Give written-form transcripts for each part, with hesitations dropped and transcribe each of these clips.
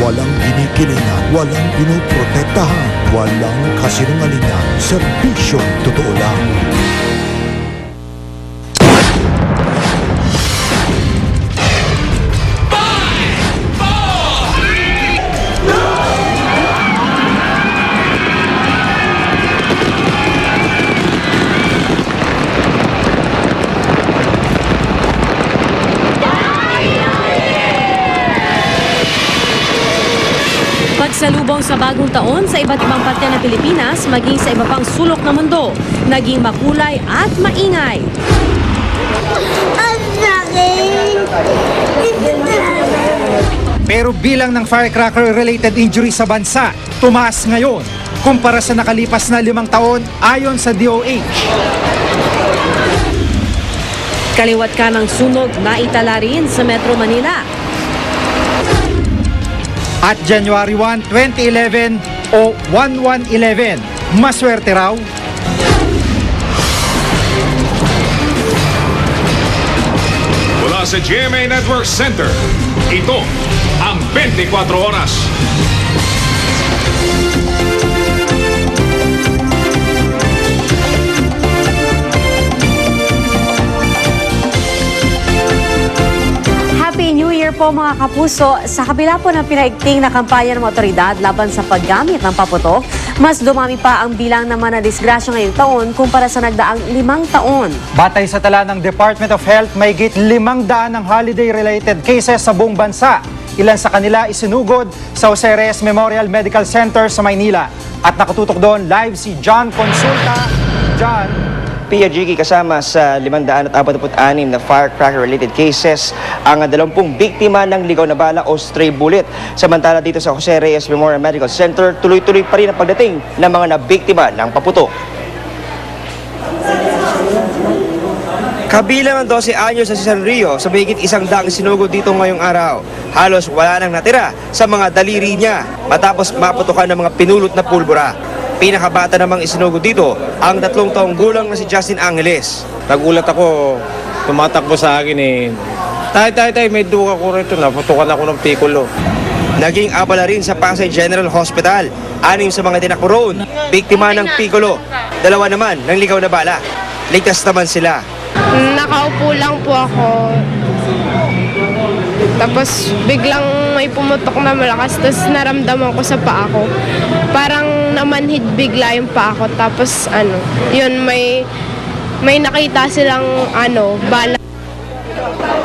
Walang ginigilingan, walang pinoprotektahan, walang kasinungalingan. Serbisyong totoo lang. Pagsalubong sa bagong taon sa iba't ibang parte ng Pilipinas, maging sa iba pang sulok ng mundo, naging makulay at maingay. Pero bilang ng firecracker-related injury sa bansa, tumaas ngayon kumpara sa nakalipas na 5 taon ayon sa DOH. Kaliwat ka ng sunog na itala rin sa Metro Manila. At January 1, 2011 o 1111, maswerte raw. Mula sa GMA Network Center, ito ang 24 Oras. Happy New Year po mga kapuso. Sa kabila po ng pinaigting na kampanya ng otoridad laban sa paggamit ng paputok, mas dumami pa ang bilang naman na disgrasya ngayong taon kumpara sa nagdaang 5 taon. Batay sa tala ng Department of Health, may higit 500 ng holiday-related cases sa buong bansa. Ilan sa kanila isinugod sa Jose Reyes Memorial Medical Center sa Maynila. At nakatutok doon live si John Consulta. John. Pia Jiggy, kasama sa 546 na firecracker-related cases ang 20 biktima ng ligaw na bala o stray bullet. Samantala dito sa Jose Reyes Memorial Medical Center, tuloy-tuloy pa rin ang pagdating ng mga nabiktima ng paputok. Kabilang ang 12 anyos sa si San Rio sa mahigit 100 sinugod dito ngayong araw. Halos wala nang natira sa mga daliri niya matapos maputukan ng mga pinulot na pulbura. Pinakabata namang isinugod dito ang 3 taong gulang na si Justin Angeles. Nagulat ako, tumatakbo sa akin eh. Tay, may duga ko rito, naputukan ako ng pikulo. Naging abala rin sa Pasay General Hospital. 6 sa mga tinakbo roon, biktima ng pikulo. 2 naman ng ligaw na bala. Ligtas naman sila. Nakaupo lang po ako. Tapos biglang may pumutok na malakas, tapos naramdaman ko sa paa ko. Parang namanhid bigla yung paa ko. Tapos yun, may nakita silang bala.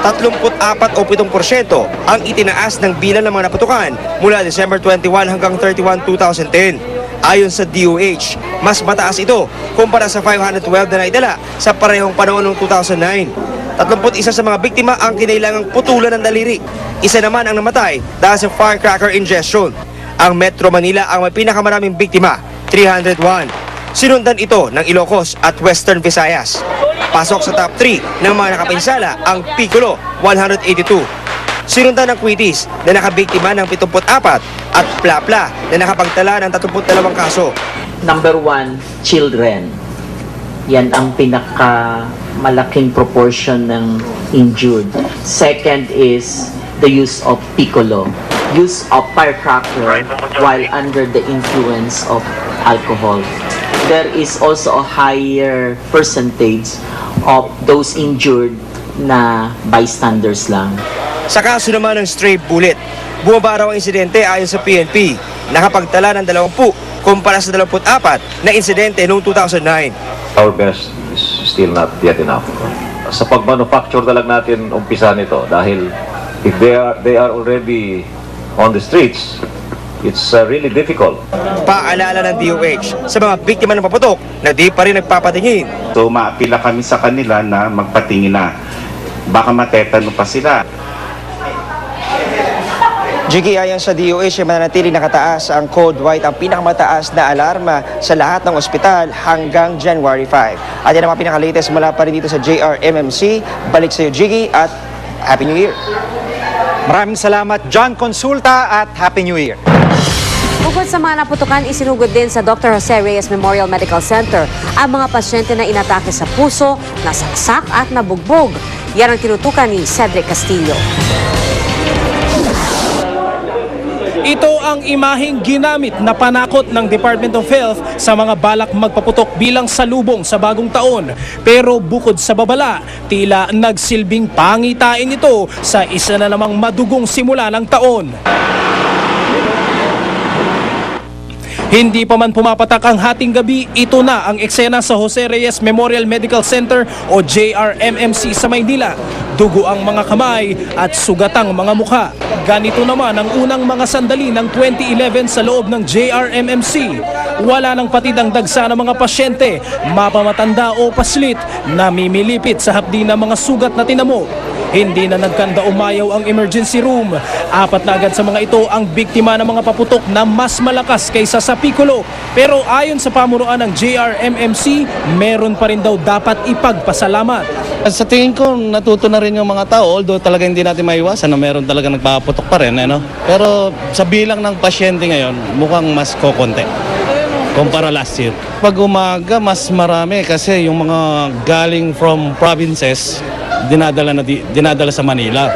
34 o 7% ang itinaas ng bilang ng mga naputukan mula December 21 hanggang 31, 2010. Ayon sa DOH, mas mataas ito kumpara sa 512 na naidala sa parehong panahon noong 2009. 31 sa mga biktima ang kinailangang putulan ng daliri. Isa naman ang namatay dahil sa firecracker ingestion. Ang Metro Manila ang may pinakamaraming biktima, 301. Sinundan ito ng Ilocos at Western Visayas. Pasok sa top 3 ng mga nakapinsala ang Piccolo, 182. Sinundan ng Quitis na nakabiktima ng 74 at Plapla na nakapagtala ng 32 kaso. Number 1, children. Yan ang pinakamalaking proportion ng injured. Second is the use of piccolo. Use of firecracker while under the influence of alcohol. There is also a higher percentage of those injured na bystanders lang. Sa kaso naman ng stray bullet, bumaba raw ang insidente ayon sa PNP. Nakapagtala ng 20 kumpara sa 24 na insidente noong 2009. Our best is still not yet enough. Sa pag-manufacture na lang natin umpisa nito dahil if they are already on the streets, it's really difficult. Paalala ng DOH sa mga biktima ng paputok na di pa rin nagpapatingin. So maapila kami sa kanila na magpatingin na. Baka matetano pa sila. Jiggy, ayon sa DOH, mananatiling nakataas ang Code White, ang pinakamataas na alarma sa lahat ng ospital hanggang January 5. At yan ang mga pinakalatest mula pa rin dito sa JRMMC. Balik sa iyo, Jiggy, at Happy New Year. Maraming salamat, John Consulta, at Happy New Year. Bukod sa mga naputukan, isinugod din sa Dr. Jose Reyes Memorial Medical Center ang mga pasyente na inatake sa puso, nasaksak at nabugbog. Yan ang tinutukan ni Cedric Castillo. Ito ang imaheng ginamit na panakot ng Department of Health sa mga balak magpaputok bilang salubong sa bagong taon. Pero bukod sa babala, tila nagsilbing pangitain ito sa isa na namang madugong simula ng taon. Hindi pa man pumapatak ang hating gabi, ito na ang eksena sa Jose Reyes Memorial Medical Center o JRMMC sa Maynila. Dugo ang mga kamay at sugatang mga mukha. Ganito naman ang unang mga sandali ng 2011 sa loob ng JRMMC. Wala nang patid ang dagsa ng mga pasyente, mapamatanda o paslit, namimilipit sa hapdi ng mga sugat na tinamo. Hindi na nagkanda umayaw ang emergency room. 4 na agad sa mga ito ang biktima ng mga paputok na mas malakas kaysa sa Piccolo. Pero ayon sa pamunuan ng JRMMC, meron pa rin daw dapat ipagpasalamat. Sa tingin ko, natuto na rin yung mga tao, although talaga hindi natin maiwasan na meron talaga nagpapaputok pa rin. Pero sa bilang ng pasyente ngayon, mukhang mas kokonti kumpara last year. Pag umaga, mas marami kasi yung mga galing from provinces, dinadala sa Manila.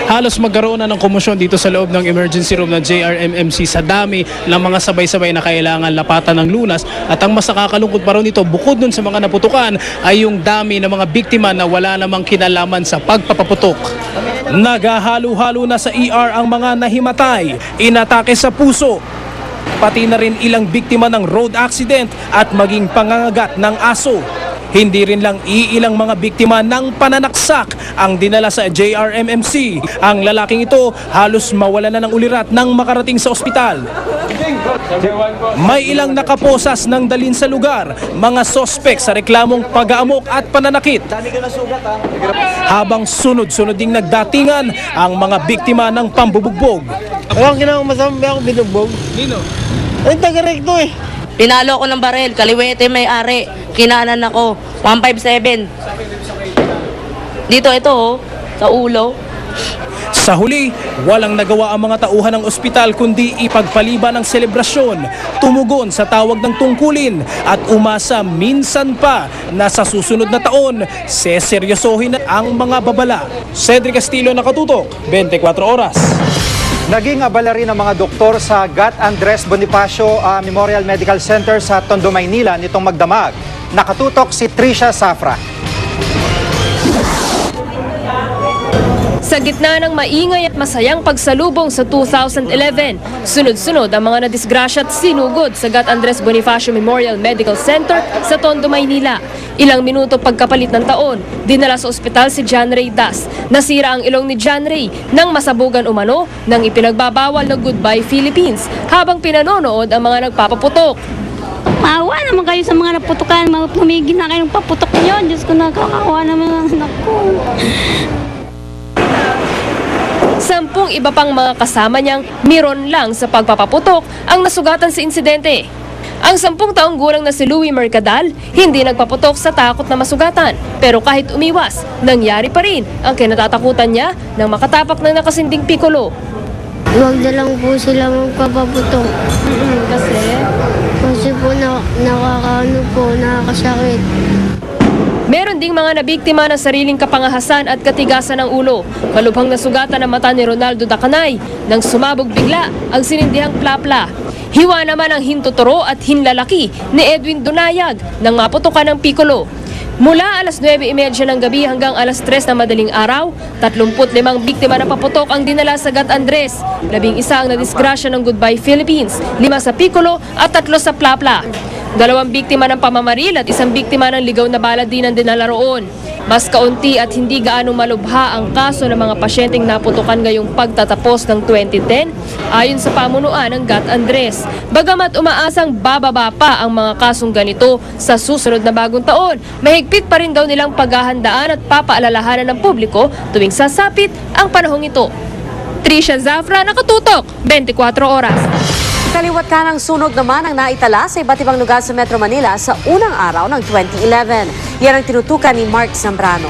Halos magkaroon na ng komosyon dito sa loob ng emergency room ng JRMMC sa dami ng mga sabay-sabay na kailangan lapatan ng lunas. At ang mas nakakalungkot pa rin dito, bukod dun sa mga naputukan, ay yung dami ng mga biktima na wala namang kinalaman sa pagpapaputok. Naghahalo-halo na sa ER ang mga nahimatay, inatake sa puso, pati na rin ilang biktima ng road accident at maging pangangagat ng aso. Hindi rin lang iilang mga biktima ng pananaksak ang dinala sa JRMMC. Ang lalaking ito halos mawala na ng ulirat nang makarating sa ospital. May ilang nakaposas ng dalhin sa lugar, mga sospek sa reklamong pag-aamok at pananakit. Habang sunod-sunod ding nagdatingan ang mga biktima ng pambubugbog. Walang ginawang masama, ako binugbog. Nino? Ay, taga-recto eh. Pinalo ko ng barel, kaliwete may-ari, kinanan ako, 157. Dito ito sa ulo. Sa huli, walang nagawa ang mga tauhan ng ospital kundi ipagpaliban ang selebrasyon, tumugon sa tawag ng tungkulin at umasa minsan pa na sa susunod na taon, seseryosohin na ang mga babala. Cedric Castillo, nakatutok, 24 oras. Naging abala rin ang mga doktor sa Gat Andres Bonifacio Memorial Medical Center sa Tondo, Maynila nitong magdamag. Nakatutok si Trisha Safra. Sa gitna ng maingay at masayang pagsalubong sa 2011, sunod-sunod ang mga nadisgrasya at sinugod sa Gat Andres Bonifacio Memorial Medical Center sa Tondo, Maynila. Ilang minuto pagkapalit ng taon, dinala sa ospital si John Ray Das. Nasira ang ilong ni John Ray nang masabugan umano ng ipinagbabawal na Goodbye Philippines habang pinanonood ang mga nagpapaputok. Maawa naman kayo sa mga naputukan, pumigil na kayong paputok niyo. Diyos ko, nakakawa naman ang anak ko. 10 iba pang mga kasama niyang miron lang sa pagpapaputok ang nasugatan sa insidente. Ang 10 taong gulang na si Louie Mercadal hindi nagpaputok sa takot na masugatan. Pero kahit umiwas, nangyari pa rin ang kinatatakutan niya nang makatapak ng nakasinding Piccolo. Huwag na lang po sila magpapaputok. Kasi po nakakasakit. Meron ding mga nabiktima ng sariling kapangahasan at katigasan ng ulo. Malubhang nasugatan ang mata ni Ronaldo Dacanay nang sumabog bigla ang sinindihang plapla. Hiwa naman ang hintuturo at hinlalaki ni Edwin Dunayag nang maputukan ng Piccolo. Mula alas 9:30 ng gabi hanggang alas 3 ng madaling araw, 35 biktima na paputok ang dinala sa Gat Andres. 11 ang nadisgrasya ng Goodbye Philippines, 5 sa Piccolo at 3 sa Plapla. 2 biktima ng pamamaril at 1 biktima ng ligaw na bala din ang dinala roon. Mas kaunti at hindi gaano malubha ang kaso ng mga pasyenteng naputukan ngayong pagtatapos ng 2010 ayon sa pamunuan ng Gat Andres. Bagamat umaasang bababa pa ang mga kasong ganito sa susunod na bagong taon, mahigpit pa rin daw nilang paghahandaan at papaalalahanan ng publiko tuwing sasapit ang panahong ito. Trisha Zafra, nakatutok, 24 oras. Kaliwat ka ng sunog naman ang naitala sa iba't ibang lugar sa Metro Manila sa unang araw ng 2011. Yan ang tinutukan ni Mark Zambrano.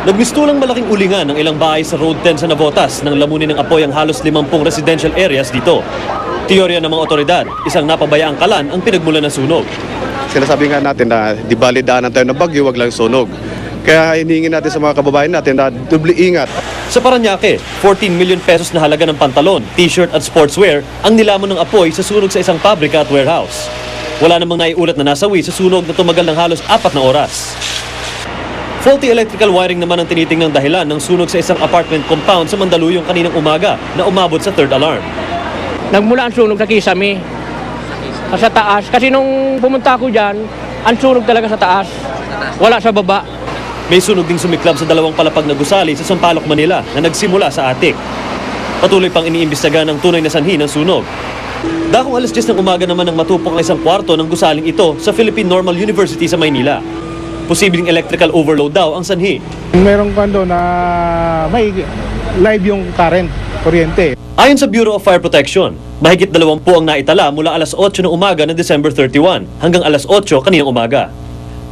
Nagmistulang malaking ulingan ng ilang bahay sa Road 10 sa Navotas nang lamunin ng apoy ang halos 50 residential areas dito. Teorya ng mga otoridad, isang napabayaang kalan ang pinagmulan ng sunog. Sinasabi nga natin na di balidaan tayo ng bagyo, wag lang sunog. Kaya hinihingi natin sa mga kababayan natin na doble ingat. Sa Parañaque, 14 million pesos na halaga ng pantalon, t-shirt at sportswear ang nilamon ng apoy sa sunog sa isang pabrika at warehouse. Wala namang naiulat na nasawi sa sunog na tumagal ng halos 4 na oras. Faulty electrical wiring naman ang tinitingnang dahilan ng sunog sa isang apartment compound sa Mandaluyong kaninang umaga na umabot sa 3rd alarm. Nagmula ang sunog sa Kisame, sa taas. Kasi nung pumunta ako dyan, ang sunog talaga sa taas. Wala sa baba. May sunog ding sumiklab sa 2 palapag na gusali sa Sampaloc, Manila na nagsimula sa attic. Patuloy pang iniimbestiga ng tunay na sanhi ng sunog. Dakong alas 10 ng umaga naman ang matupok ang isang kwarto ng gusaling ito sa Philippine Normal University sa Maynila. Posibleng electrical overload daw ang sanhi. Meron kando na may live yung kuryente. Ayon sa Bureau of Fire Protection, mahigit 20 ang naitala mula alas 8 ng umaga ng December 31 hanggang alas 8 kaninang umaga.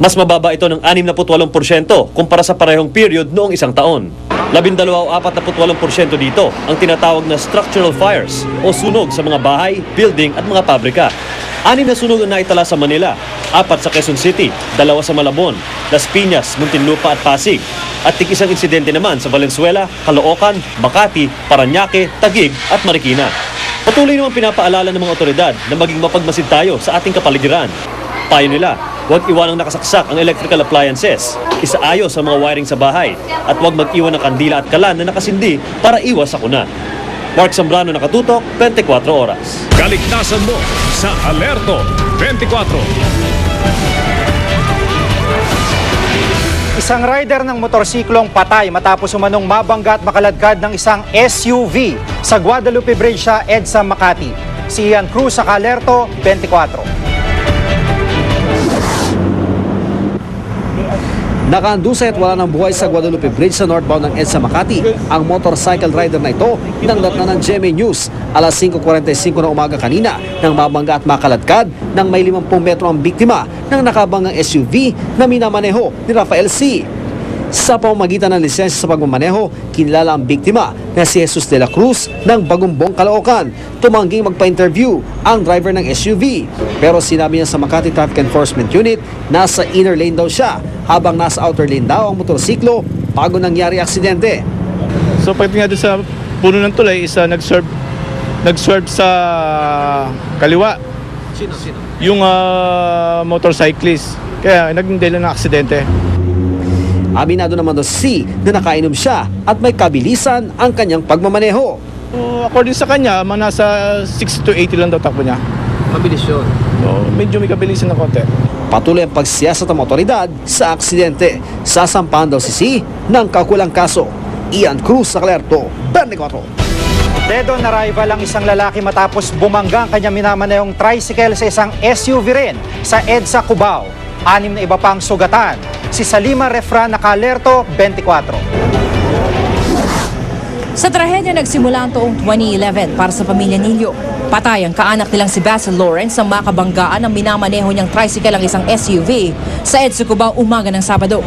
Mas mababa ito ng 68% kumpara sa parehong period noong isang taon. 12 o 48% dito ang tinatawag na structural fires o sunog sa mga bahay, building at mga pabrika. 6 na sunog ang naitala sa Manila, 4 sa Quezon City, 2 sa Malabon, Las Piñas, Muntinlupa at Pasig, at tig-isang insidente naman sa Valenzuela, Caloocan, Makati, Parañaque, Taguig at Marikina. Patuloy namang pinapaalala ng mga otoridad na maging mapagmasid tayo sa ating kapaligiran. Payo nila, huwag iwanang nakasaksak ang electrical appliances, isaayos ang mga wiring sa bahay, at huwag mag-iwan ng kandila at kalan na nakasindi para iwas sakuna. Mark Zambrano, nakatutok, 24 oras. Kaligtasan mo sa Alerto 24. Isang rider ng motorsiklong patay matapos umanong mabangga at makaladkad ng isang SUV sa Guadalupe Bridge sa EDSA Makati. Si Ian Cruz sa Alerto 24. Nakaandusay at wala ng buhay sa Guadalupe Bridge sa northbound ng EDSA Makati ang motorcycle rider na ito nang datna ng GMA News alas 5:45 na umaga kanina nang mabangga at makaladkad nang may 50 metro ang biktima ng nakabanggang SUV na minamaneho ni Rafael C. Sa pamamagitan ng lisensya sa pagmamaneho, kinilala ang biktima na si Jesus de la Cruz ng Bagumbong, Caloocan. Tumangging magpa-interview ang driver ng SUV. Pero sinabi niya sa Makati Traffic Enforcement Unit nasa inner lane daw siya habang nasa outer lane daw ang motorsiklo bago nangyari aksidente. So pagdating nga doon sa puno ng tulay, isa nag-swerve sa kaliwa. Sino? Yung motorcyclist. Kaya naging dahilan ng aksidente. Aminado naman daw si na nakainom siya at may kabilisan ang kanyang pagmamaneho. According sa kanya, nasa 60 to 80 lang daw takbo niya. Mabilis yun. Medyo may kabilisan na konti. Patuloy ang pagsiyasat ng otoridad sa aksidente. Sasampahan daw si C ng kakulang kaso. Ian Cruz sa Alerto 24. Dead on arrival ang isang lalaki matapos bumangga ang kanyang minamanehong tricycle sa isang SUV rin sa EDSA Cubao. 6 na iba pang sugatan. Si Salima Refran na Alerto 24. Sa trahedya nagsimula ang taong 2011 para sa pamilya Nilio. Patay ang kaanak nilang si Basil Lawrence sa makabanggaan ng minamaneho niyang tricycle ang isang SUV sa EDSA Cubao umaga ng Sabado.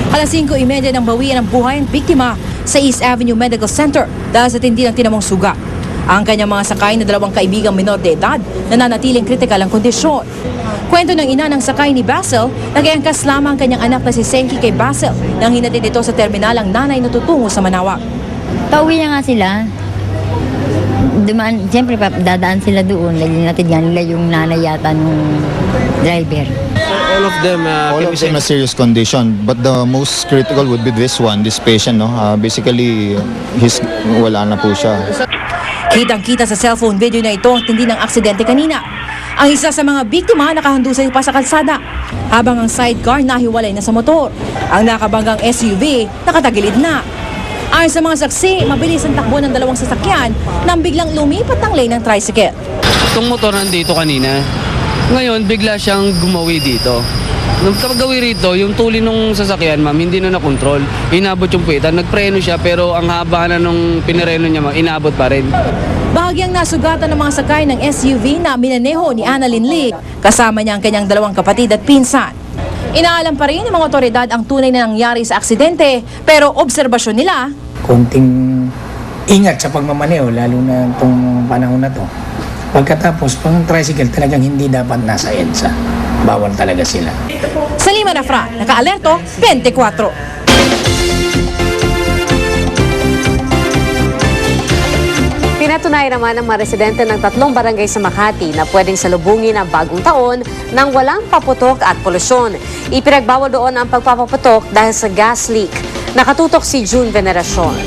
Alas 5:30 ng bawian ang buhay ang biktima sa East Avenue Medical Center dahil sa tindi ng tinamong sugat. Ang kanyang mga sakay na 2 kaibigang minor de edad nananatiling kritikal ang kondisyon. Kwento ng ina ng sakay ni Basil, nag-iangkas lamang ang kanyang anak na si Senki kay Basil nang hinatid ito sa terminal ang nanay na tutungo sa Manaoag. Pauwi na nga sila. Dumaan, siyempre dadaan sila doon. Nalinatid nga nila yung nanay yata ng driver. All of them in a serious condition, but the most critical would be this patient, no? Basically, wala na po siya. Kitang-kita sa cellphone video na ito ang tindi ng aksidente kanina. Ang isa sa mga biktima nakahandusay pa sa kalsada, habang ang sidecar nahiwalay na sa motor. Ang nakabanggang SUV nakatagilid na. Ayon sa mga saksi, mabilis ang takbo ng 2 sasakyan nang biglang lumipat ang lane ng tricycle. Itong motor nandito kanina. Ngayon, bigla siyang gumawi dito. Nung paggawi rito, yung tuli nung sasakyan, ma'am, hindi na nakontrol. Inabot yung puwitan. Nagpreno siya, pero ang haba na nung pinireno niya, ma'am, inabot pa rin. Bahagyang nasugatan ng mga sakay ng SUV na minaneho ni Annalyn Lee. Kasama niya ang kanyang 2 kapatid at pinsan. Inaalam pa rin ng mga otoridad ang tunay na nangyari sa aksidente, pero obserbasyon nila, konting ingat sa pagmamaneho, lalo na itong panahon na to. Pagkatapos, pang tricycle talagang hindi dapat nasa EDSA. Bawal talaga sila. Sa Amy Manafra, Naka-Alerto, 24. Pinatunayan naman ng mga residente ng 3 barangay sa Makati na pwedeng salubungin ang bagong taon nang walang paputok at polusyon. Ipinagbawal doon ang pagpapaputok dahil sa gas leak. Nakatutok si June Veneracion.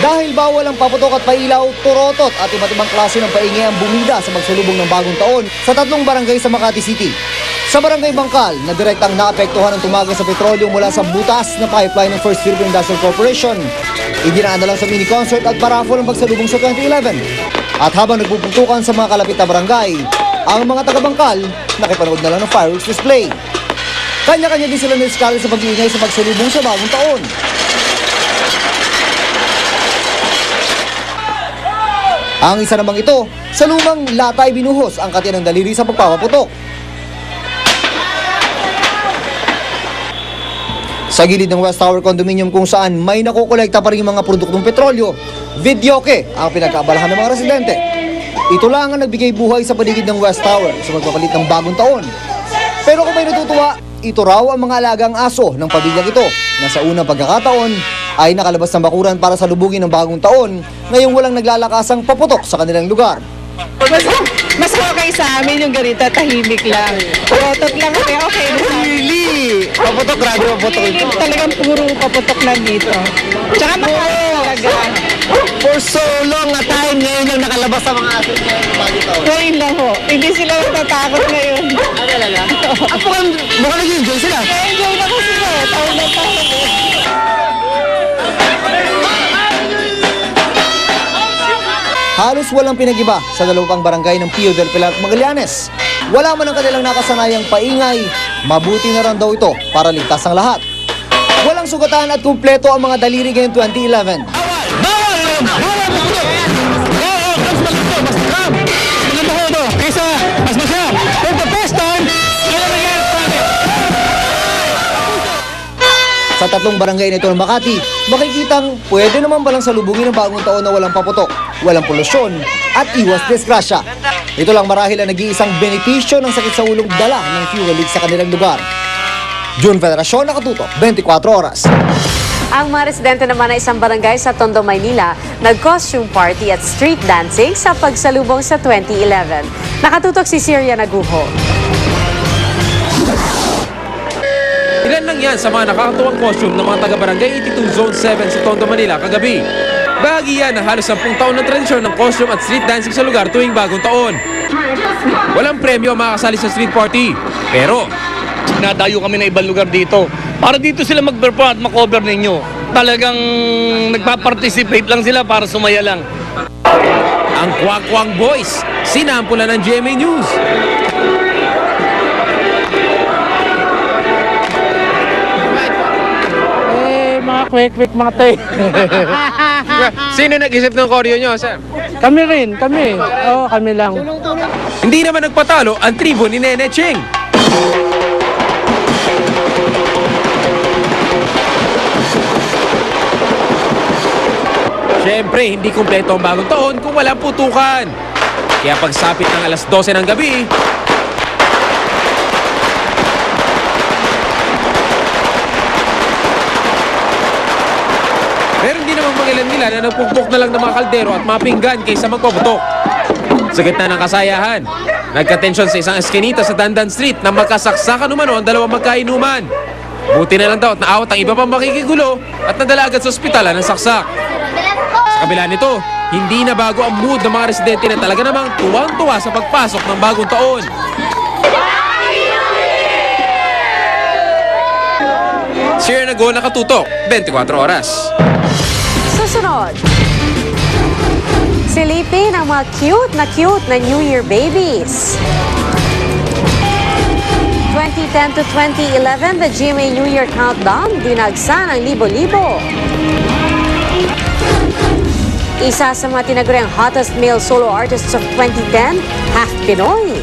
Dahil bawal ang paputok at pailaw, turotot at iba't ibang klase ng paingay ang bumida sa magsulubong ng bagong taon sa 3 barangay sa Makati City. Sa Barangay Bangkal, na direktang naapektuhan ng tumagas sa petrolyo mula sa butas na pipeline ng First Philippine Industrial Corporation. Idinaan na lang sa mini-concert at paraffol ang pagsalubong sa 2011. At habang nagpupuntukan sa mga kalapit na barangay, ang mga taga-Bangkal nakipanood na lang ng fireworks display. Kanya-kanya din sila niskali sa pag-iingay sa pagsalubong sa bagong taon. Ang isa namang ito, sa lumang latay binuhos ang katiyan ng daliri sa pagpapaputok. Sa gilid ng West Tower Condominium kung saan may nakukolekta pa rin mga produktong petrolyo, videoke ang pinagkaabalahan ng mga residente. Ito lang ang nagbigay buhay sa paligid ng West Tower sa magpapalit ng bagong taon. Pero kung may natutuwa, ito raw ang mga alagang aso ng pamilyang ito na sa unang pagkakataon ay nakalabas ng bakuran para salubungin ng bagong taon ngayong walang naglalakasang paputok sa kanilang lugar. Mas okay sa amin yung ganito, tahimik lang. Paputok lang kasi okay na sa amin. Really? Paputok, grabe paputok ito. Talagang puro paputok lang dito. Tsaka makaya talaga. For so long a time, ngayon lang nakalabas sa mga aso niya. Ngayon lang ho. Hindi sila natatakot ngayon. Ah, talaga? At mukhang nag-enjoy sila. Enjoy na kasi sila. Taon na taon. Halos walang pinagiba sa 2 barangay ng Pio del Pilar at Magallanes. Wala man ang kanilang nakasanayang paingay, mabuti na rin daw ito para ligtas ang lahat. Walang sugatan at kumpleto ang mga daliri ngayong 2011. Sa 3 barangay nito ng Makati, makikitang pwede naman palang salubungin ng bagong taon na walang paputok, walang polusyon, at iwas disgrasya. Ito lang marahil ang nag-iisang benepisyo ng sakit sa ulong dala ng fuel leak sa kanilang lugar. June Veneracion, Nakatutok, 24 Oras. Ang mga residente naman ng isang barangay sa Tondo, Maynila, nag-costume party at street dancing sa pagsalubong sa 2011. Nakatutok si Syria Naguho. Ilan lang yan sa mga nakakatuwang costume ng mga taga-barangay 82 Zone 7 sa Tondo, Manila kagabi. Bahagi yan na halos 10 taon ng tradisyon ng costume at street dancing sa lugar tuwing bagong taon. Walang premyo ang makakasali sa street party, pero nadayo kami na ibang lugar dito para dito sila mag-perform at makover ninyo. Talagang nagpa-participate lang sila para sumaya lang. Ang Kwak-Kwang Boys, sinampula ng GMA News. Mga quick mga tay. Sino nag-isip ng choreo nyo, sir? Kami rin, kami. Oo, kami lang. Hindi naman nagpatalo ang tribo ni Nene Ching. Siyempre, hindi kumpleto ang bagong taon kung walang putukan. Kaya pagsapit ng alas 12 ng gabi, meron din namang mga ilan nila na nagpukpok na lang ng mga kaldero at mga pinggan kaysa magpaputok. Sa gitna ng kasayahan, nagka-tensyon sa isang eskinita sa Dandan Street na magkasaksakan umano ang 2 magkainuman. Buti na lang daw at naawat ang iba pang makikigulo at nadala agad sa ospitalan ng saksak. Sa kabila nito, hindi na bago ang mood ng mga residente na talaga namang tuwang-tuwa sa pagpasok ng bagong taon. Share na go, Nakatutok, 24 Oras. Susunod, silipin ang mga cute na New Year babies. 2010 to 2011, the GMA New Year Countdown, dinagsa ng libo-libo. Isa sa mga tinaguriang hottest male solo artists of 2010, half Pinoy.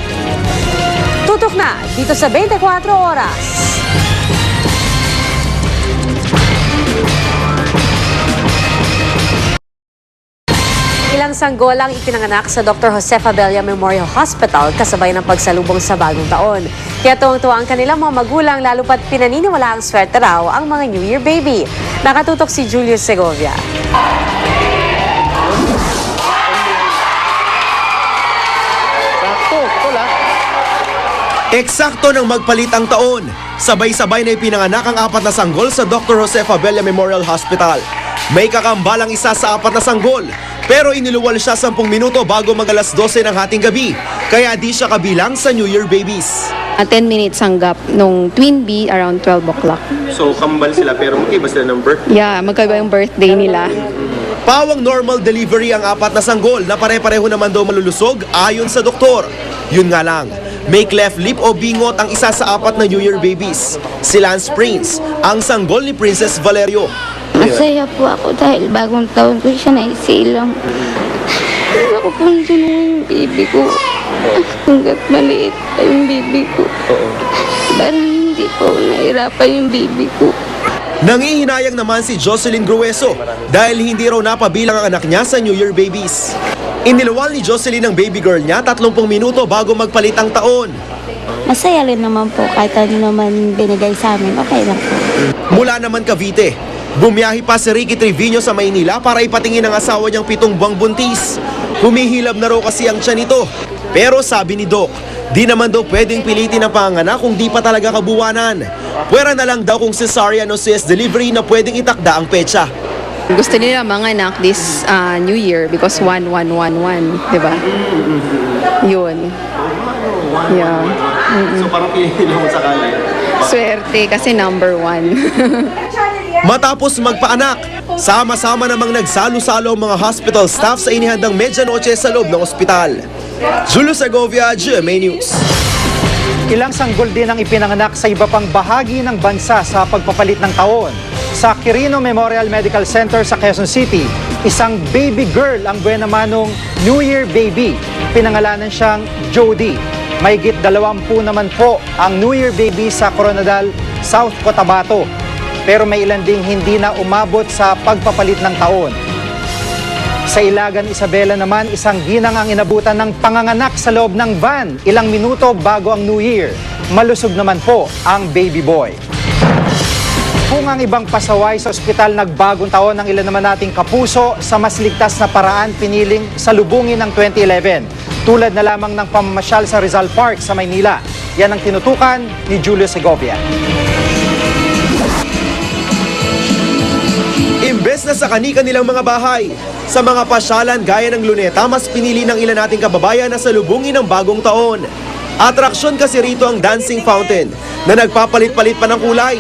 Tutok na dito sa 24 Oras. Ilang Ilang sanggol ang ipinanganak sa Dr. Josefa Abella Memorial Hospital kasabay ng pagsalubong sa bagong taon. Kaya tuwang-tuwa ang kanilang mga magulang lalo pat pinaniniwala ang swerte raw ang mga New Year baby. Nakatutok si Julius Segovia. Eksakto nang magpalit ang taon, sabay-sabay na ipinanganak ang 4 na sanggol sa Dr. Josefa Abella Memorial Hospital. May kakambalang isa sa 4 na sanggol, pero iniluwal siya 10 minuto bago mag-alas 12 ng hating gabi, kaya di siya kabilang sa New Year babies. 10 minutes ang gap nung twin B around 12 o'clock. So kambal sila pero magkaiba sila ng birth? Yeah, magkaiba yung birthday nila. Pawang normal delivery ang 4 na sanggol na pare-pareho naman daw malulusog ayon sa doktor. Yun nga lang, may cleft lip o bingot ang isa sa 4 na New Year babies. Si Lance Prince, ang sanggol ni Princess Valerio. Masaya po ako dahil bagong taon ko siya naisilang. Gusto ko pong tulungan yung baby ko. Hanggat maliit pa yung baby ko. Parang hindi po nahirapan yung baby ko. Nangihinayang naman si Jocelyn Grueso dahil hindi raw napabilang ang anak niya sa New Year babies. Iniluwal ni Jocelyn ang baby girl niya 30 minuto bago magpalit ang taon. Masaya rin naman po kahit ano naman binigay sa amin. Okay lang po. Mula naman Cavite, bumiyahi pa si Ricky Trevino sa Maynila para ipatingin ang asawa niyang 7 buwang buntis. Humihilab na raw kasi ang tiyan nito. Pero sabi ni Doc, di naman daw pwedeng pilitin ang panganak kung di pa talaga kabuwanan. Pwera na lang daw kung cesarean o CS delivery na pwedeng itakda ang petsa. Gusto nila manganak this New Year because 1111, di ba? Yun. Yeah. So parang pinili mo sakali? Swerte kasi number 1. Matapos magpaanak, sama-sama namang nagsalo-salo ang mga hospital staff sa inihandang medianoche sa loob ng ospital. Julius Segovia, GMA News. Ilang sanggol din ang ipinanganak sa iba pang bahagi ng bansa sa pagpapalit ng taon. Sa Quirino Memorial Medical Center sa Quezon City, isang baby girl ang buena manong New Year baby. Pinangalanan siyang Jody. Mahigit 20 naman po ang New Year baby sa Coronadal, South Cotabato. Pero may ilan ding hindi na umabot sa pagpapalit ng taon. Sa Ilagan, Isabela naman, isang ginang ang inabutan ng panganganak sa loob ng van ilang minuto bago ang New Year. Malusog naman po ang baby boy. Kung ang ibang pasaway sa ospital nagbagong taon ng ilan naman nating kapuso, sa mas ligtas na paraan piniling salubungin ng 2011. Tulad na lamang ng pamamasyal sa Rizal Park sa Maynila. Yan ang tinutukan ni Julius Segovia. Imbes na sa kani-kanilang mga bahay, sa mga pasyalan gaya ng Luneta, mas pinili ng ilan nating kababayan na salubungin ng bagong taon. Atraksyon kasi rito ang dancing fountain na nagpapalit-palit pa ng kulay.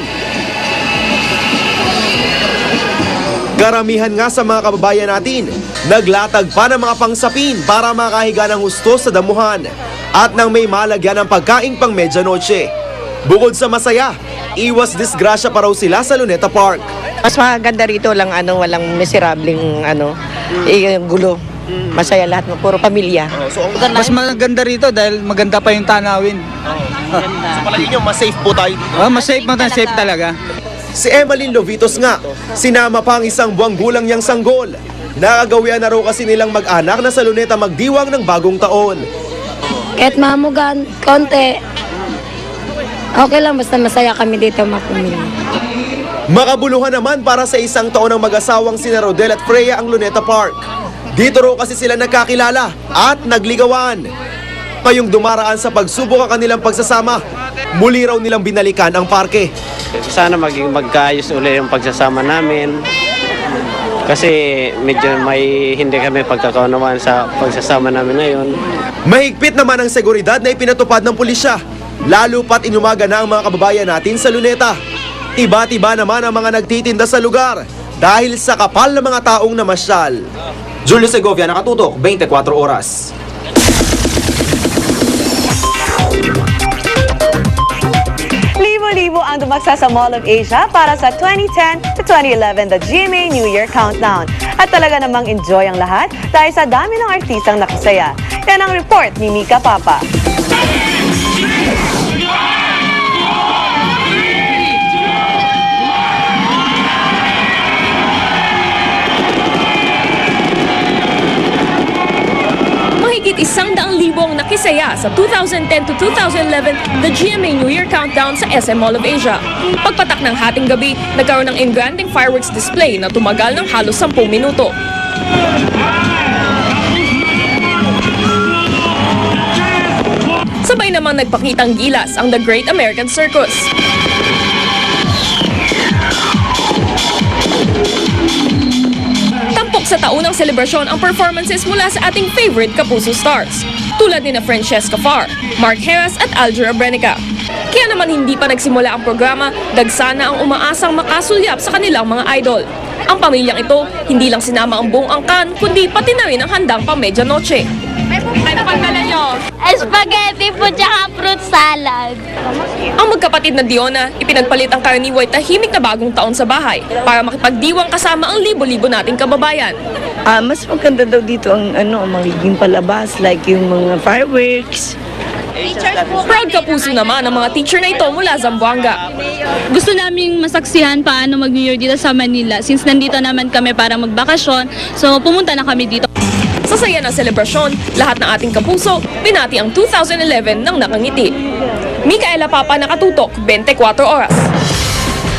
Karamihan nga sa mga kababayan natin, naglatag pa ng mga pangsapin para makahiga ng husto sa damuhan at nang may malagyan ng pagkaing pang medianoche. Bukod sa masaya, iwas disgrasya pa raw sila sa Luneta Park. Mas maganda rito lang walang miserableng gulo. Masaya lahat, puro pamilya. Mas maganda rito dahil maganda pa yung tanawin. Sa palagay nyo, mas safe po tayo dito? Mas safe talaga. Si Emeline Lovitos nga, sinama pa ang isang buwang gulang niyang sanggol. Nakagawian na raw kasi nilang mag-anak na sa Luneta magdiwang ng bagong taon. Kahit mamugan, konti. Okay lang, basta masaya kami dito mapumili. Makabuluhan naman para sa isang taon ng mag-asawang sina Rodel at Freya ang Luneta Park. Dito raw kasi sila nagkakilala at nagligawan. Ngayong dumaraan sa pagsubok ang kanilang pagsasama, muli raw nilang binalikan ang parke. Sana maging magkaayos ulit yung pagsasama namin. Kasi medyo may hindi kami pagkakaunawaan sa pagsasama namin ngayon. Mahigpit naman ang seguridad na ipinatupad ng pulisya, lalo pat inumaga na ang mga kababayan natin sa Luneta. Iba-tiba naman ang mga nagtitinda sa lugar dahil sa kapal ng mga taong namasyal. Julius Segovia, nakatutok, 24 oras. Libo-libo ang dumaksa sa Mall of Asia para sa 2010 to 2011 The GMA New Year Countdown. At talaga namang enjoy ang lahat dahil sa dami ng artistang nakasaya. Yan ang report ni Mika Papa. Nagsaya sa 2010 to 2011 the GMA New Year Countdown sa SM Mall of Asia. Pagpatak ng hating gabi, nagkaroon ng engranding fireworks display na tumagal ng halos 10 minuto. Sabay namang nagpakitang gilas ang The Great American Circus. Tampok sa taunang selebrasyon ang performances mula sa ating favorite Kapuso stars, tulad ni na Francesca Farr, Mark Heras at Aljura Brenica. Kaya naman hindi pa nagsimula ang programa, dagsa na ang umaasang makasulyap sa kanilang mga idol. Ang pamilyang ito, hindi lang sinama ang buong angkan, kundi pati na rin ang handang pang-medianoche. Ano pagdala nyo? Spaghetti po tsaka fruit salad. Ang magkapatid na Diona, ipinagpalit ang karaniway tahimik na bagong taon sa bahay para makipagdiwang kasama ang libo-libo nating kababayan. Mas maganda daw dito ang magiging palabas, like yung mga fireworks. Proud Kapuso naman ang mga teacher na ito mula Zamboanga. Gusto naming masaksihan paano mag-New Year dito sa Manila since nandito naman kami para magbakasyon. So pumunta na kami dito. Sa saya ng selebrasyon, lahat ng ating Kapuso, binati ang 2011 ng nakangiti. Micaela Papa, nakatutok, 24 oras.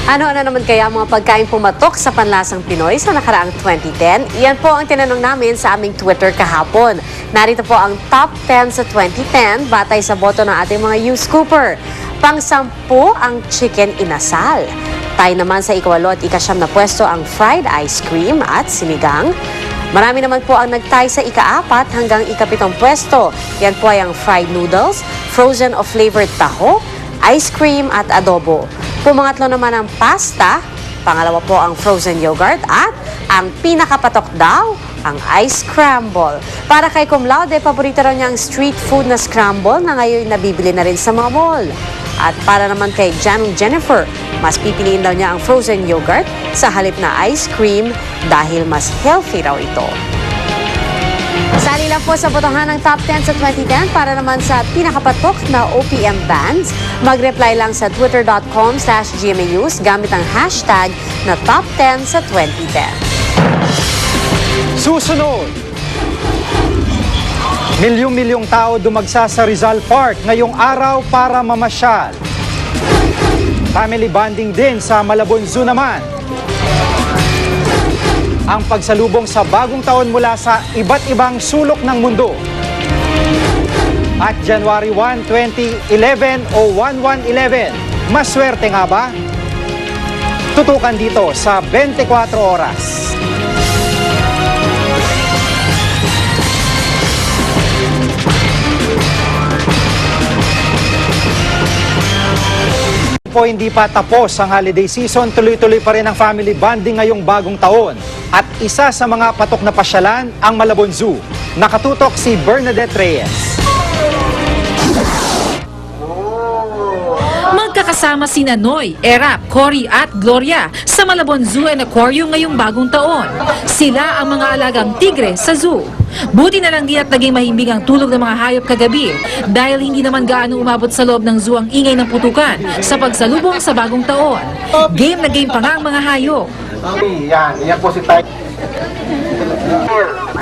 Ano-ano naman kaya mga pagkain pumatok sa panlasang Pinoy sa nakaraang 2010? Iyan po ang tinanong namin sa aming Twitter kahapon. Narito po ang top 10 sa 2010 batay sa boto ng ating mga youth scooper. Pang-10 ang chicken inasal. Tayo naman sa ika-8 at ika-9 na pwesto ang fried ice cream at sinigang. Marami naman po ang nagtay sa ika-4 hanggang ika-7 pwesto. Yan po ay ang fried noodles, frozen o flavored taho, ice cream at adobo. Pumangatlo naman ang pasta, pangalawa po ang frozen yogurt at ang pinakapatok daw, ang ice scramble. Para kay Cum Laude, paborito raw niya ang street food na scramble na ngayon nabibili na rin sa mga mall. At para naman kay Janong Jennifer, mas pipiliin daw niya ang frozen yogurt sa halip na ice cream dahil mas healthy raw ito. Sali lang po sa botohan ng top 10 sa 2010 para naman sa pinakapatok na OPM bands. Mag-reply lang sa twitter.com/GMAnews gamit ang hashtag na top 10 sa 2010. Susunod, milyong-milyong tao dumagsa sa Rizal Park ngayong araw para mamasyal. Family bonding din sa Malabon Zoo naman. Ang pagsalubong sa bagong taon mula sa iba't ibang sulok ng mundo. At January 1, 2011 o 1111, maswerte nga ba? Tutukan dito sa 24 oras. Po hindi pa tapos ang holiday season, tuloy-tuloy pa rin ang family bonding ngayong bagong taon. At isa sa mga patok na pasyalan, ang Malabon Zoo. Nakatutok si Bernadette Reyes. Magkakasama si Noy, Erap, Cory at Gloria sa Malabon Zoo and Aquarium ngayong bagong taon. Sila ang mga alagang tigre sa zoo. Buti na lang di at naging mahimbing ang tulog ng mga hayop kagabi dahil hindi naman gaano umabot sa loob ng zoo ang ingay ng putukan sa pagsalubong sa bagong taon. Game na game pa nga ang mga hayop. Yan po si Ty.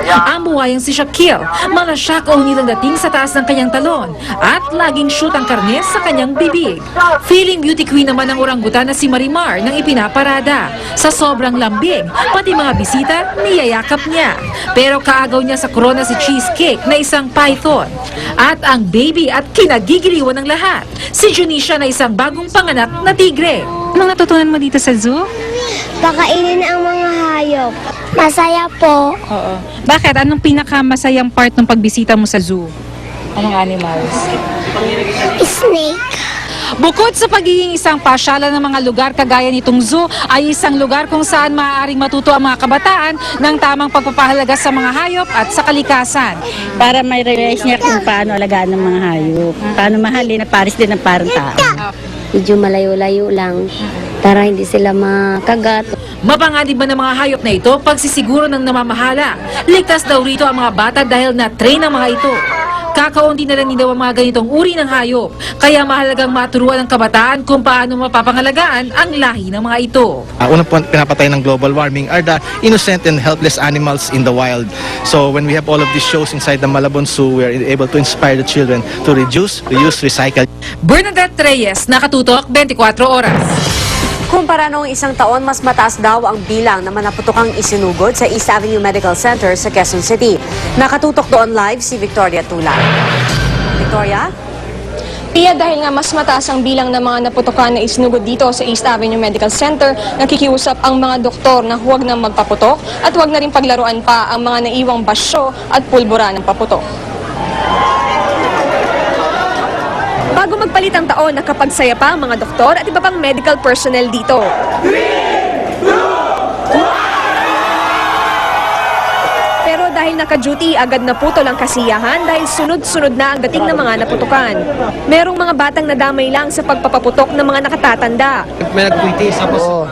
Ang buhayang si Shaquille, malasyak o nilang dating sa taas ng kanyang talon at laging shoot ang karne sa kanyang bibig. Feeling beauty queen naman ang orangutan na si Marimar nang ipinaparada. Sa sobrang lambing, pati mga bisita niyayakap niya. Pero kaagaw niya sa corona si Cheesecake na isang python. At ang baby at kinagigiliwan ng lahat, si Junisha na isang bagong panganak na tigre. Anong natutunan mo dito sa zoo? Pakainin ang mga hayop. Masaya po. Oo. Bakit? Anong pinakamasayang part ng pagbisita mo sa zoo? Anong animals? Snake. Bukod sa pagiging isang pasyalan ng mga lugar kagaya nitong zoo, ay isang lugar kung saan maaaring matuto ang mga kabataan ng tamang pagpapahalaga sa mga hayop at sa kalikasan. Para may realize niya kung paano alagaan ng mga hayop. Paano mahalin na pares din ng parang tao. Medyo malayo-layo lang para hindi sila makagat. Mapanganib ba ng mga hayop na ito pagsisiguro ng namamahala? Ligtas daw rito ang mga bata dahil na-train ang mga ito. kakaunti na lang daw ang mga ganitong uri ng hayop. Kaya mahalagang maturuan ng kabataan kung paano mapapangalagaan ang lahi ng mga ito. Unang pinapatay ng global warming are the innocent and helpless animals in the wild. So when we have all of these shows inside the Malabon Zoo, we are able to inspire the children to reduce, reuse, recycle. Bernadette Reyes, Nakatutok, 24 Oras. Kumpara noong isang taon, mas mataas daw ang bilang na manaputokang isinugod sa East Avenue Medical Center sa Quezon City. Nakatutok doon live si Victoria Tula. Victoria? Pia, dahil nga mas mataas ang bilang ng mga naputokan na isinugod dito sa East Avenue Medical Center, nakikiusap ang mga doktor na huwag na magpaputok at huwag na rin paglaruan pa ang mga naiwang basyo at pulbura ng paputok. Bago magpalit ang taon, nakapagsaya pa ang mga doktor at iba pang medical personnel dito. Pero dahil naka-duty, agad naputol ang kasiyahan dahil sunod-sunod na ang dating ng mga naputukan. Merong mga batang nadamay lang sa pagpapaputok ng mga nakatatanda. May nag-quitis, tapos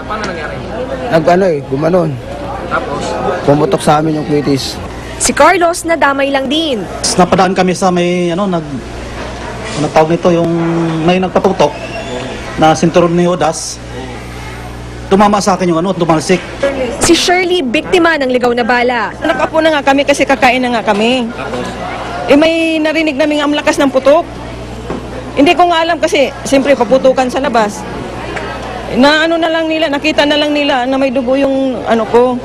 gumanon. Tapos? Pumutok sa amin yung quitis. Si Carlos nadamay lang din. Napadaan kami sa may nagtawag nito yung may nagpatutok na sinturon ni Odas. Tumama sa akin yung tumalsik. Si Shirley, biktima ng ligaw na bala. Nakapo na nga kami kasi kakain na nga kami. May narinig namin ang lakas ng putok. Hindi ko nga alam kasi siyempre paputukan sa labas. Na na lang nila, nakita na lang nila na may dugo yung ko.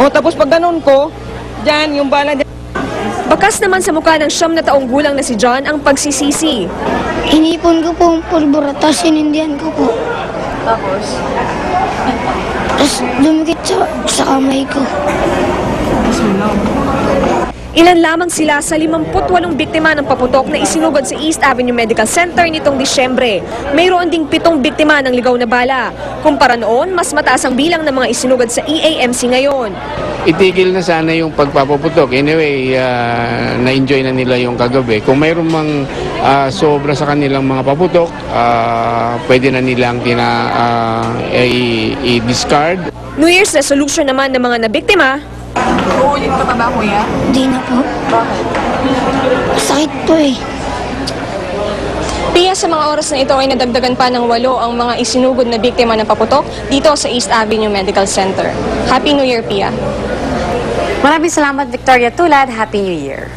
Tapos pag ganun ko, dyan yung bala dyan. Bakas naman sa mukha ng 9 na taong gulang na si John ang pagsisisi. Inipon ko po ang pulbura, tapos sinindihan ko po. Tapos? Tapos dumikit sa kamay ko. Ilan lamang sila sa 58 biktima ng paputok na isinugod sa East Avenue Medical Center nitong Disyembre. Mayroon ding 7 biktima ng ligaw na bala. Kumpara noon, mas mataas ang bilang ng mga isinugod sa EAMC ngayon. Itigil na sana yung pagpapaputok. Anyway, na-enjoy na nila yung kagabi. Kung mayroon mang sobra sa kanilang mga paputok, pwede na nilang i-discard. New Year's resolution naman ng mga nabiktima. Uulit ka pa ba, kuya? Di na po. Sakit po eh. Pia, sa mga oras na ito ay nadagdagan pa ng 8 ang mga isinugod na biktima ng paputok dito sa East Avenue Medical Center. Happy New Year, Pia. Maraming salamat, Victoria Tulad. Happy New Year.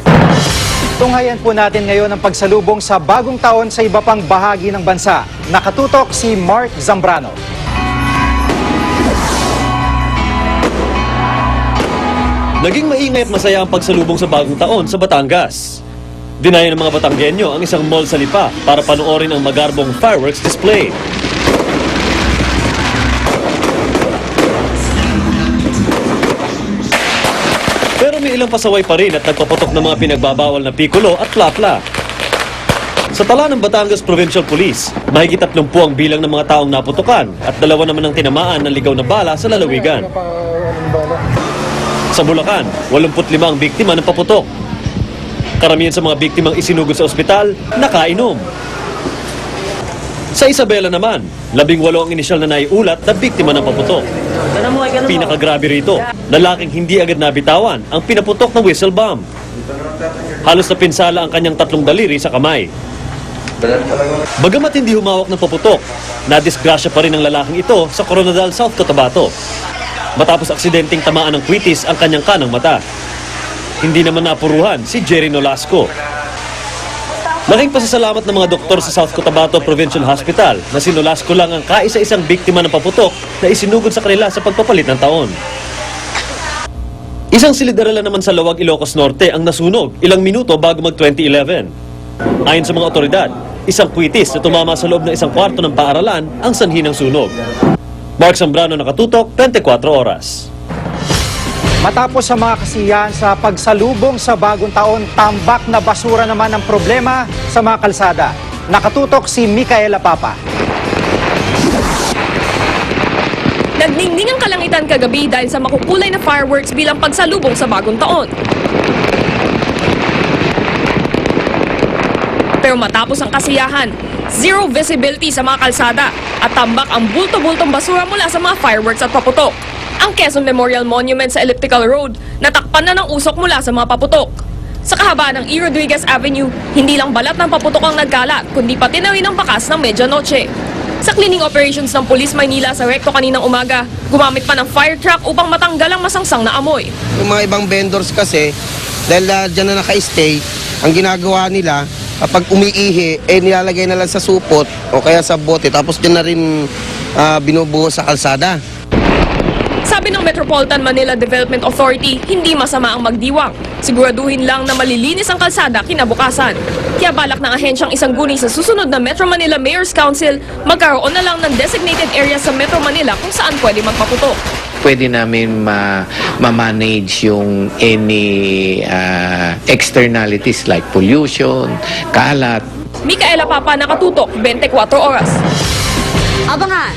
Tunghayan po natin ngayon ang pagsalubong sa bagong taon sa iba pang bahagi ng bansa. Nakatutok si Mark Zambrano. Naging maingay at masaya ang pagsalubong sa bagong taon sa Batangas. Dinaya ng mga Batanggenyo ang isang mall sa Lipa para panoorin ang magarbong fireworks display. Pero may ilang pasaway pa rin at nagpaputok ng mga pinagbabawal na pikulo at plapla. Sa tala ng Batangas Provincial Police, mahigit 30 ang bilang ng mga taong naputukan at 2 naman ang tinamaan ng ligaw na bala sa lalawigan. Sa Bulacan, 85 ang biktima ng paputok. Karamihan sa mga biktimang isinugod sa ospital, nakainom. Sa Isabela naman, 18 ang inisyal na naiulat na biktima ng paputok. Pinakagrabe rito, lalaking hindi agad nabitawan ang pinaputok ng whistle bomb. Halos napinsala ang kanyang 3 daliri sa kamay. Bagamat hindi humawak ng paputok, nadisgrasya pa rin ang lalaking ito sa Coronadal, South Cotabato. Matapos aksidenteng tamaan ng kwitis ang kanyang kanang mata. Hindi naman napuruhan si Jerry Nolasco. Laking pasasalamat ng mga doktor sa South Cotabato Provincial Hospital na si Nolasco lang ang kaisa-isang biktima ng paputok na isinugod sa kanila sa pagpapalit ng taon. Isang silid-arala naman sa Lawag, Ilocos Norte ang nasunog ilang minuto bago mag-2011. Ayon sa mga otoridad, isang kwitis na tumama sa loob ng isang kwarto ng paaralan ang sanhi ng sunog. Mark Zambrano, Nakatutok, 24 Oras. Matapos sa mga kasiyahan sa pagsalubong sa bagong taon, tambak na basura naman ang problema sa mga kalsada. Nakatutok si Micaela Papa. Nagningning ang kalangitan kagabi dahil sa makukulay na fireworks bilang pagsalubong sa bagong taon. Pero matapos ang kasiyahan, zero visibility sa mga kalsada at tambak ang bulto-bultong basura mula sa mga fireworks at paputok. Ang Quezon Memorial Monument sa Elliptical Road natakpan na ng usok mula sa mga paputok. Sa kahabaan ng E. Rodriguez Avenue, hindi lang balat ng paputok ang nagkalat, kundi pati na rin ang bakas ng medianoche. Sa cleaning operations ng Police Maynila sa Recto kaninang umaga, gumamit pa ng fire truck upang matanggal ang masangsang na amoy. Yung mga ibang vendors kasi, dahil dyan na naka-stay, ang ginagawa nila, kapag umiihi, nilalagay na lang sa supot o kaya sa bote, tapos dyan na rin binubuhos sa kalsada. Sabi ng Metropolitan Manila Development Authority, hindi masama ang magdiwang. Siguraduhin lang na malilinis ang kalsada kinabukasan. Kaya balak ng ahensyang isang guni sa susunod na Metro Manila Mayor's Council, magkaroon na lang ng designated area sa Metro Manila kung saan pwede magpaputok. Pwede namin ma-manage yung any externalities like pollution, kalat. Micaela Papa, nakatutok, 24 oras. Abangan!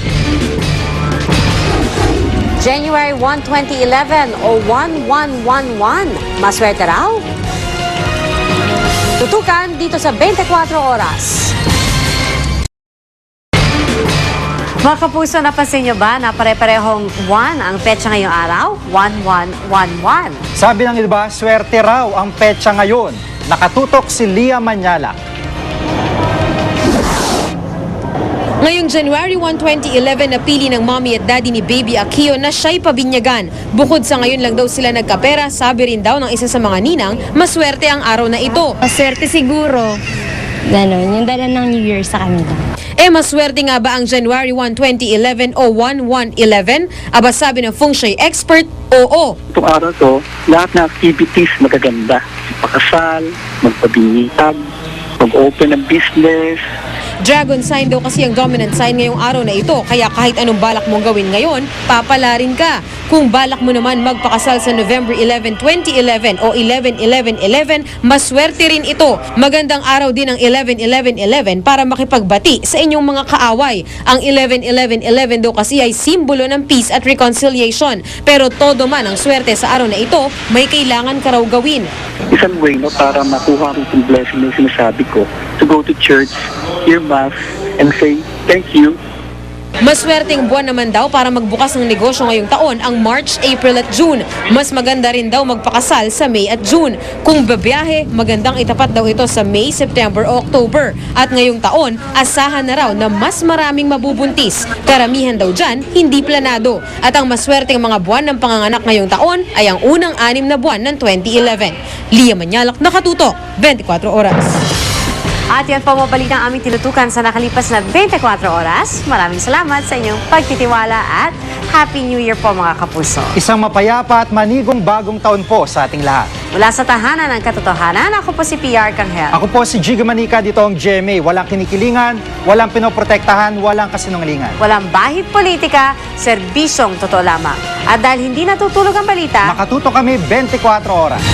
January 1, 2011 o 1111, maswerte raw? Tutukan dito sa 24 oras. Mga kapuso, napansin nyo ba na pare-parehong 1 ang petsa ngayong araw? 1111. Sabi ng iba, swerte raw ang petsa ngayon. Nakatutok si Lia Manyala. Ngayong January 1, 2011, napili ng mommy at daddy ni Baby Akio na siya'y pabinyagan. Bukod sa ngayon lang daw sila nagkapera, sabi rin daw ng isa sa mga ninang, maswerte ang araw na ito. Maswerte siguro. Ganon, yung dala ng New Year sa kanila. Maswerte nga ba ang January 1, 2011 o 1111? Aba sabi ng feng shui expert, oo. Itong araw to, lahat na activities magaganda. Pakasal, magpabinitag, mag-open ng business. Dragon sign daw kasi ang dominant sign ngayong araw na ito, kaya kahit anong balak mong gawin ngayon, papala rin ka. Kung balak mo naman magpakasal sa November 11, 2011 o 11-11-11, maswerte rin ito. Magandang araw din ang 11-11-11 para makipagbati sa inyong mga kaaway. Ang 11-11-11 daw kasi ay simbolo ng peace at reconciliation. Pero todo man ang swerte sa araw na ito, may kailangan ka raw gawin. Isang way para makuha ko yung blessing na sinasabi ko, to go to church, hear mass, and say thank you. Maswerteng buwan naman daw para magbukas ng negosyo ngayong taon ang March, April at June. Mas maganda rin daw magpakasal sa May at June. Kung babiyahe, magandang itapat daw ito sa May, September o October. At ngayong taon, asahan na raw na mas maraming mabubuntis. Karamihan daw dyan, hindi planado. At ang maswerteng mga buwan ng panganganak ngayong taon ay ang unang 6 na buwan ng 2011. Lia Manyalak, nakatutok, 24 oras. At yan po mabalik ang aming tinutukan sa nakalipas na 24 oras. Maraming salamat sa inyong pagtitiwala at Happy New Year po mga kapuso. Isang mapayapa at manigong bagong taon po sa ating lahat. Mula sa tahanan ng katotohanan, ako po si PR Kanghel. Ako po si Jiga Manica, dito ang GMA. Walang kinikilingan, walang pinoprotektahan, walang kasinungalingan. Walang bahid politika, serbisyong totoo lamang. At dahil hindi natutulog ang balita, makatuto kami 24 oras.